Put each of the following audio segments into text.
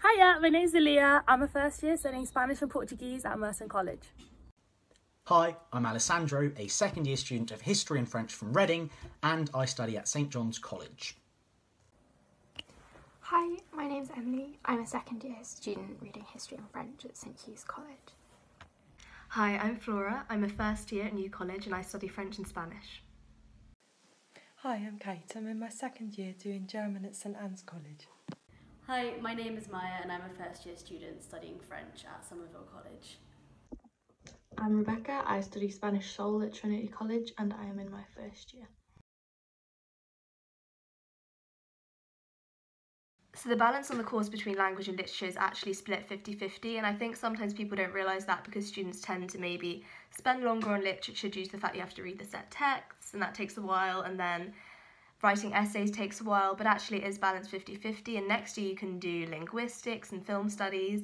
Hiya, my name's Aaliyah. I'm a first year studying Spanish and Portuguese at Merton College. Hi, I'm Alessandro, a second year student of History and French from Reading, and I study at St John's College. Hi, my name's Emily. I'm a second year student reading History and French at St Hugh's College. Hi, I'm Flora. I'm a first year at New College and I study French and Spanish. Hi, I'm Kate. I'm in my second year doing German at St Anne's College. Hi, my name is Maya and I'm a first year student studying French at Somerville College. I'm Rebecca. I study Spanish Soul at Trinity College and I am in my first year. So the balance on the course between language and literature is actually split 50-50, and I think sometimes people don't realise that because students tend to maybe spend longer on literature due to the fact you have to read the set texts and that takes a while, and then writing essays takes a while, but actually it is balanced 50-50, and next year you can do linguistics and film studies,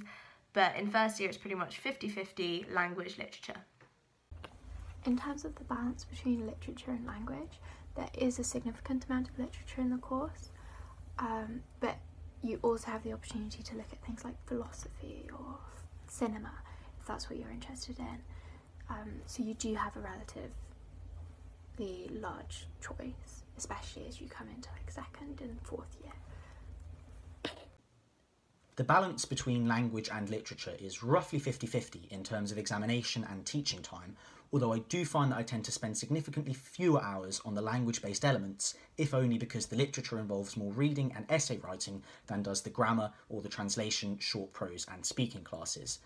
but in first year it's pretty much 50-50 language, literature. In terms of the balance between literature and language, there is a significant amount of literature in the course, but you also have the opportunity to look at things like philosophy or cinema, if that's what you're interested in. So you do have a relatively large choice, especially as you come into like second and fourth year. The balance between language and literature is roughly 50-50 in terms of examination and teaching time, although I do find that I tend to spend significantly fewer hours on the language-based elements, if only because the literature involves more reading and essay writing than does the grammar or the translation, short prose and speaking classes.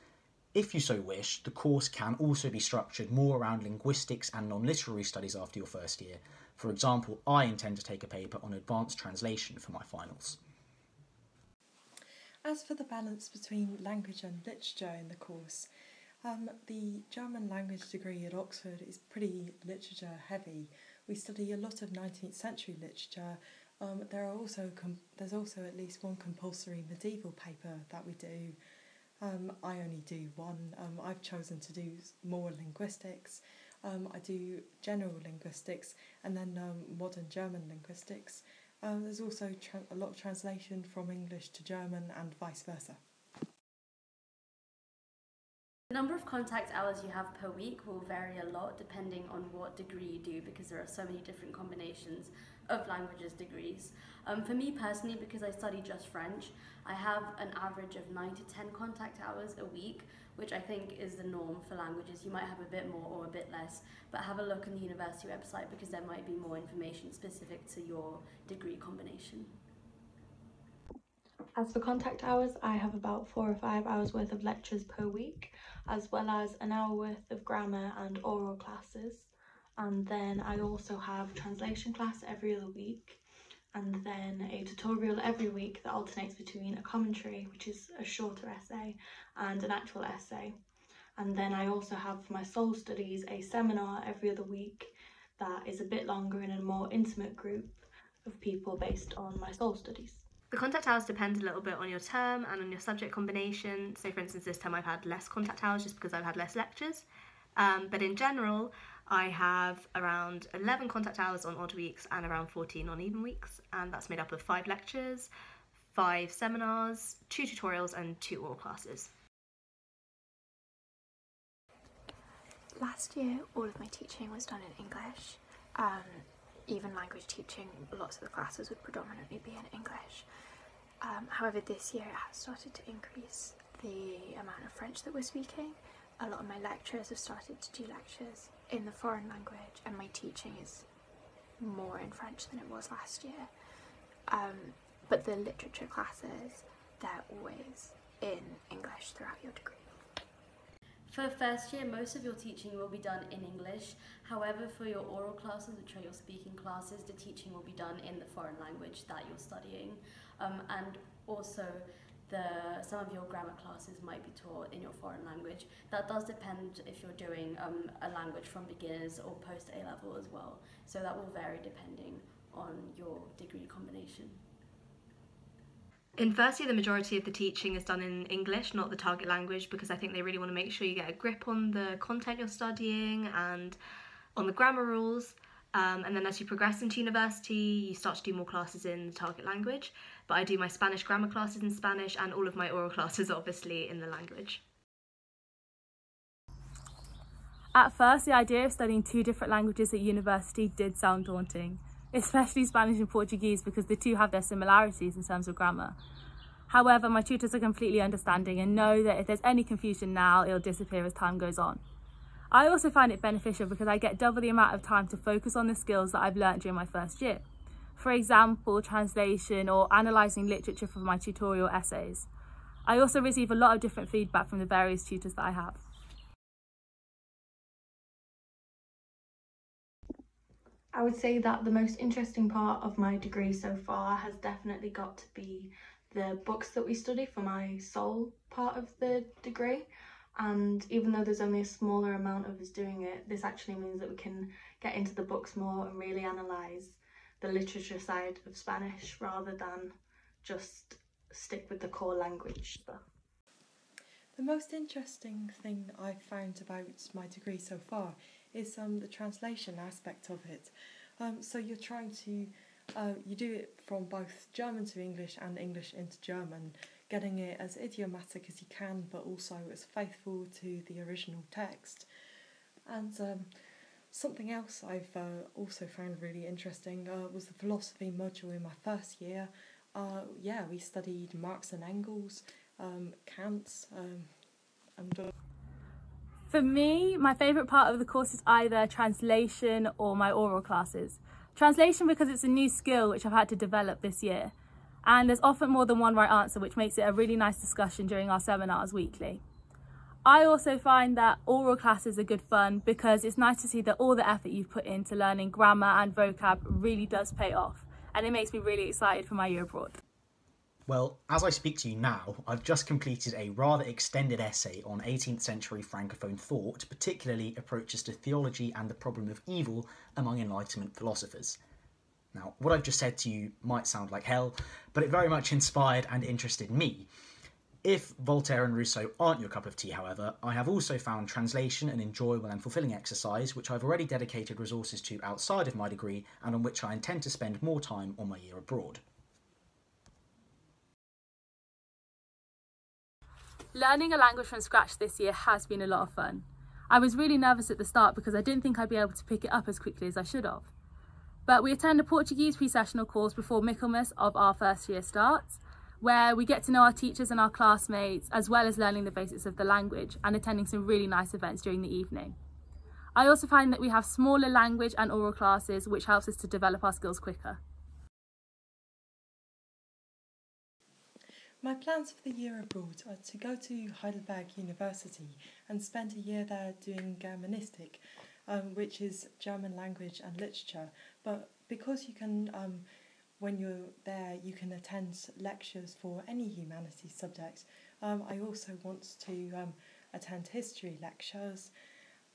If you so wish, the course can also be structured more around linguistics and non-literary studies after your first year. For example, I intend to take a paper on advanced translation for my finals. As for the balance between language and literature in the course, the German language degree at Oxford is pretty literature heavy. We study a lot of 19th century literature. There's also at least one compulsory medieval paper that we do. I only do one. I've chosen to do more linguistics. I do general linguistics and then modern German linguistics. There's also a lot of translation from English to German and vice versa. The number of contact hours you have per week will vary a lot depending on what degree you do, because there are so many different combinations of languages degrees. For me personally, because I study just French, I have an average of 9 to 10 contact hours a week, which I think is the norm for languages. You might have a bit more or a bit less, but have a look on the university website because there might be more information specific to your degree combination. As for contact hours, I have about 4 or 5 hours worth of lectures per week, as well as an hour worth of grammar and oral classes. And then I also have translation class every other week, and then a tutorial every week that alternates between a commentary, which is a shorter essay, and an actual essay. And then I also have for my soul studies a seminar every other week that is a bit longer in a more intimate group of people based on my soul studies. The contact hours depend a little bit on your term and on your subject combination. So for instance, this term I've had less contact hours just because I've had less lectures. But in general, I have around 11 contact hours on odd weeks and around 14 on even weeks. And that's made up of 5 lectures, 5 seminars, 2 tutorials and 2 oral classes. Last year, all of my teaching was done in English. Even language teaching, lots of the classes would predominantly be in English. However, this year it has started to increase the amount of French that we're speaking. A lot of my lecturers have started to do lectures in the foreign language, and my teaching is more in French than it was last year. But the literature classes, they're always in English throughout your degree. For first year, most of your teaching will be done in English. However, for your oral classes, which are your speaking classes, the teaching will be done in the foreign language that you're studying. And also, some of your grammar classes might be taught in your foreign language. That does depend if you're doing a language from beginners or post A-level as well. So that will vary depending on your degree combination. In first year, the majority of the teaching is done in English, not the target language, because I think they really want to make sure you get a grip on the content you're studying and on the grammar rules. And then as you progress into university, you start to do more classes in the target language. But I do my Spanish grammar classes in Spanish and all of my oral classes, obviously, in the language. At first, the idea of studying 2 different languages at university did sound daunting, especially Spanish and Portuguese, because the two have their similarities in terms of grammar. However, my tutors are completely understanding and know that if there's any confusion now, it'll disappear as time goes on. I also find it beneficial because I get double the amount of time to focus on the skills that I've learnt during my first year. For example, translation or analysing literature for my tutorial essays. I also receive a lot of different feedback from the various tutors that I have. I would say that the most interesting part of my degree so far has definitely got to be the books that we study for my sole part of the degree. And even though there's only a smaller amount of us doing it, this actually means that we can get into the books more and really analyse the literature side of Spanish rather than just stick with the core language stuff. The most interesting thing I've found about my degree so far is the translation aspect of it. So you're trying to, you do it from both German to English and English into German, getting it as idiomatic as you can, but also as faithful to the original text. And something else I've also found really interesting was the philosophy module in my first year. We studied Marx and Engels, Kant, and... For me, my favourite part of the course is either translation or my oral classes. Translation because it's a new skill which I've had to develop this year. And there's often more than one right answer, which makes it a really nice discussion during our seminars weekly. I also find that oral classes are good fun because it's nice to see that all the effort you've put into learning grammar and vocab really does pay off. And it makes me really excited for my year abroad. Well, as I speak to you now, I've just completed a rather extended essay on 18th century Francophone thought, particularly approaches to theology and the problem of evil among Enlightenment philosophers. Now, what I've just said to you might sound like hell, but it very much inspired and interested me. If Voltaire and Rousseau aren't your cup of tea, however, I have also found translation an enjoyable and fulfilling exercise, which I've already dedicated resources to outside of my degree and on which I intend to spend more time on my year abroad. Learning a language from scratch this year has been a lot of fun. I was really nervous at the start because I didn't think I'd be able to pick it up as quickly as I should have. But we attend a Portuguese pre-sessional course before Michaelmas of our first year starts, where we get to know our teachers and our classmates, as well as learning the basics of the language and attending some really nice events during the evening. I also find that we have smaller language and oral classes, which helps us to develop our skills quicker. My plans for the year abroad are to go to Heidelberg University and spend a year there doing Germanistik, which is German language and literature. But because you can, when you're there, you can attend lectures for any humanities subject, I also want to attend history lectures.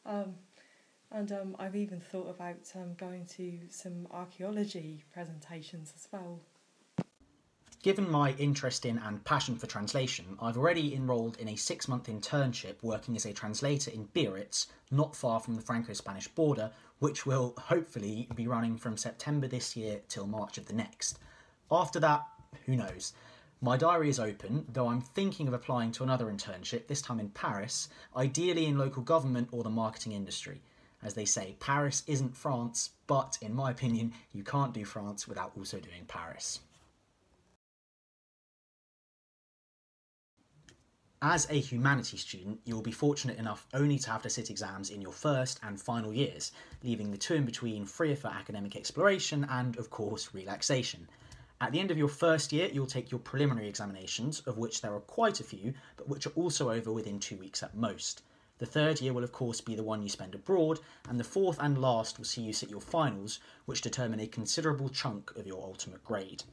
And I've even thought about going to some archaeology presentations as well. Given my interest in and passion for translation, I've already enrolled in a 6-month internship working as a translator in Biarritz, not far from the Franco-Spanish border, which will hopefully be running from September this year till March of the next. After that, who knows? My diary is open, though I'm thinking of applying to another internship, this time in Paris, ideally in local government or the marketing industry. As they say, Paris isn't France, but in my opinion, you can't do France without also doing Paris. As a humanities student, you'll be fortunate enough only to have to sit exams in your first and final years, leaving the two in between freer for academic exploration and, of course, relaxation. At the end of your first year, you'll take your preliminary examinations, of which there are quite a few, but which are also over within 2 weeks at most. The third year will, of course, be the one you spend abroad, and the fourth and last will see you sit your finals, which determine a considerable chunk of your ultimate grade.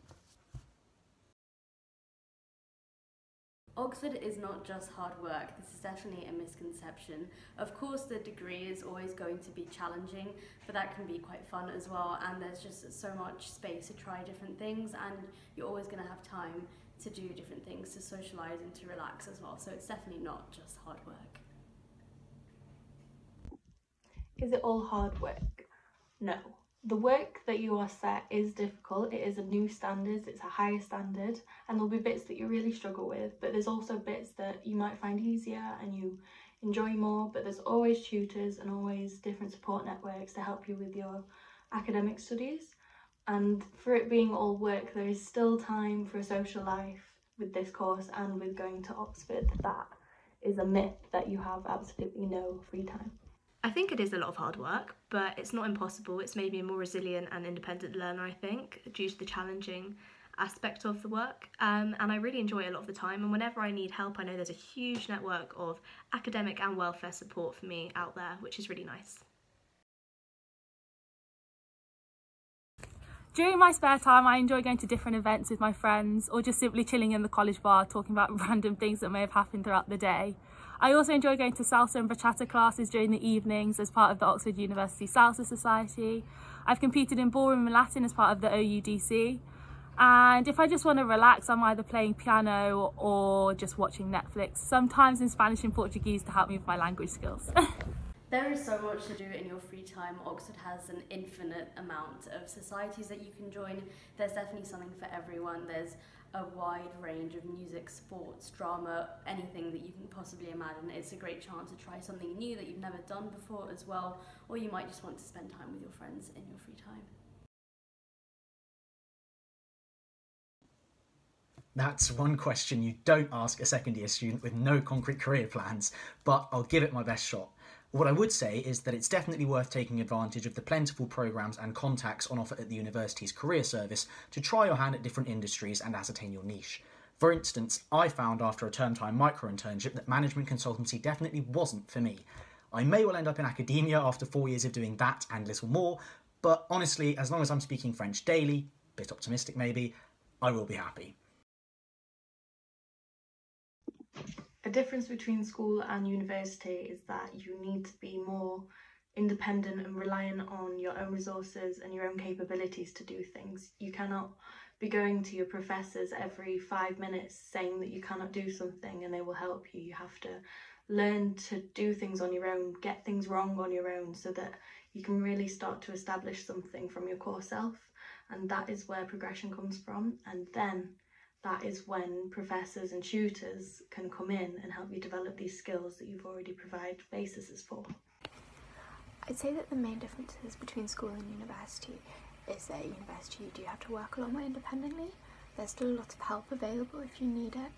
Oxford is not just hard work. This is definitely a misconception. Of course, the degree is always going to be challenging, but that can be quite fun as well, and there's just so much space to try different things, and you're always going to have time to do different things, to socialise and to relax as well, so it's definitely not just hard work. Is it all hard work? No. The work that you are set is difficult. It is a new standard, it's a higher standard, and there'll be bits that you really struggle with, but there's also bits that you might find easier and you enjoy more, but there's always tutors and always different support networks to help you with your academic studies. And for it being all work, there is still time for a social life with this course and with going to Oxford. That is a myth that you have absolutely no free time. I think it is a lot of hard work, but it's not impossible. It's made me a more resilient and independent learner, I think, due to the challenging aspect of the work. And I really enjoy it a lot of the time. And whenever I need help, I know there's a huge network of academic and welfare support for me out there, which is really nice. During my spare time, I enjoy going to different events with my friends or just simply chilling in the college bar talking about random things that may have happened throughout the day. I also enjoy going to salsa and bachata classes during the evenings as part of the Oxford University Salsa Society. I've competed in ballroom and Latin as part of the OUDC. And if I just want to relax, I'm either playing piano or just watching Netflix, sometimes in Spanish and Portuguese to help me with my language skills. There is so much to do in your free time. Oxford has an infinite amount of societies that you can join. There's definitely something for everyone. There's a wide range of music, sports, drama, anything that you can possibly imagine. It's a great chance to try something new that you've never done before as well, or you might just want to spend time with your friends in your free time. That's one question you don't ask a second year student with no concrete career plans, but I'll give it my best shot. What I would say is that it's definitely worth taking advantage of the plentiful programmes and contacts on offer at the university's career service to try your hand at different industries and ascertain your niche. For instance, I found after a term-time micro-internship that management consultancy definitely wasn't for me. I may well end up in academia after 4 years of doing that and little more, but honestly, as long as I'm speaking French daily, bit optimistic maybe, I will be happy. A difference between school and university is that you need to be more independent and reliant on your own resources and your own capabilities to do things. You cannot be going to your professors every 5 minutes saying that you cannot do something and they will help you. You have to learn to do things on your own, get things wrong on your own, so that you can really start to establish something from your core self. And that is where progression comes from. And then that is when professors and tutors can come in and help you develop these skills that you've already provided bases for. I'd say that the main differences between school and university is that at university you do have to work a lot more independently. There's still a lot of help available if you need it,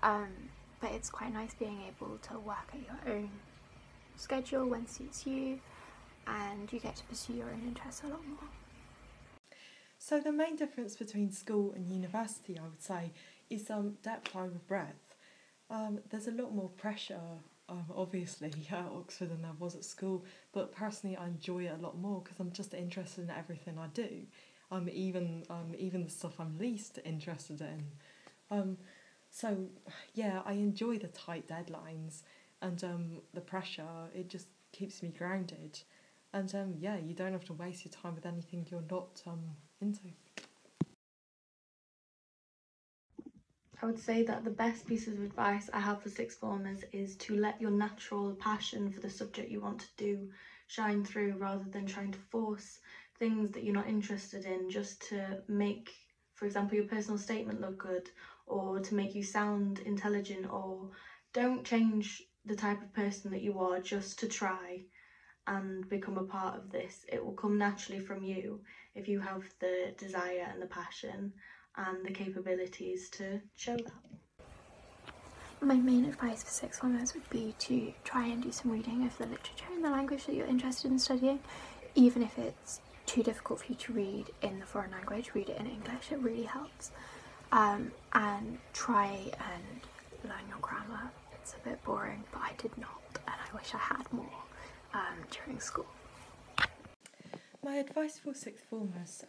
but it's quite nice being able to work at your own schedule when suits you, and you get to pursue your own interests a lot more. So the main difference between school and university, I would say, is depth over breadth. There's a lot more pressure, obviously, at Oxford than there was at school, but personally I enjoy it a lot more because I'm just interested in everything I do, even the stuff I'm least interested in. So yeah, I enjoy the tight deadlines and the pressure. It just keeps me grounded. And yeah, you don't have to waste your time with anything you're not into. I would say that the best piece of advice I have for sixth formers is to let your natural passion for the subject you want to do shine through, rather than trying to force things that you're not interested in just to make, for example, your personal statement look good or to make you sound intelligent. Or don't change the type of person that you are just to try and become a part of this. It will come naturally from you if you have the desire and the passion and the capabilities to show that. My main advice for sixth formers would be to try and do some reading of the literature in the language that you're interested in studying. Even if it's too difficult for you to read in the foreign language, read it in English, it really helps. And try and learn your grammar. It's a bit boring, but I did not, and I wish I had more during school. My advice for sixth formers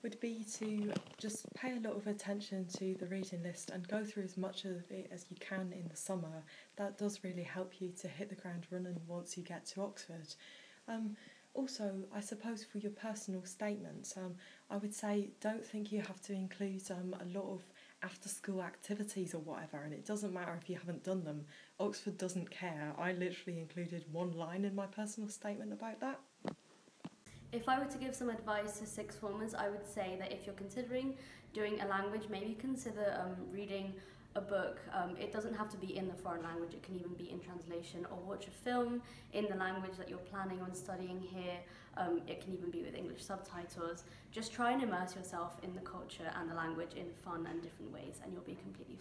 would be to just pay a lot of attention to the reading list and go through as much of it as you can in the summer. That does really help you to hit the ground running once you get to Oxford. Also, I suppose for your personal statements, I would say don't think you have to include a lot of after-school activities or whatever, and it doesn't matter if you haven't done them. Oxford doesn't care. I literally included one line in my personal statement about that. If I were to give some advice to sixth formers, I would say that if you're considering doing a language, maybe consider reading a book. It doesn't have to be in the foreign language, it can even be in translation, or watch a film in the language that you're planning on studying here. It can even be with English subtitles. Just try and immerse yourself in the culture and the language in fun and different ways, and you'll be completely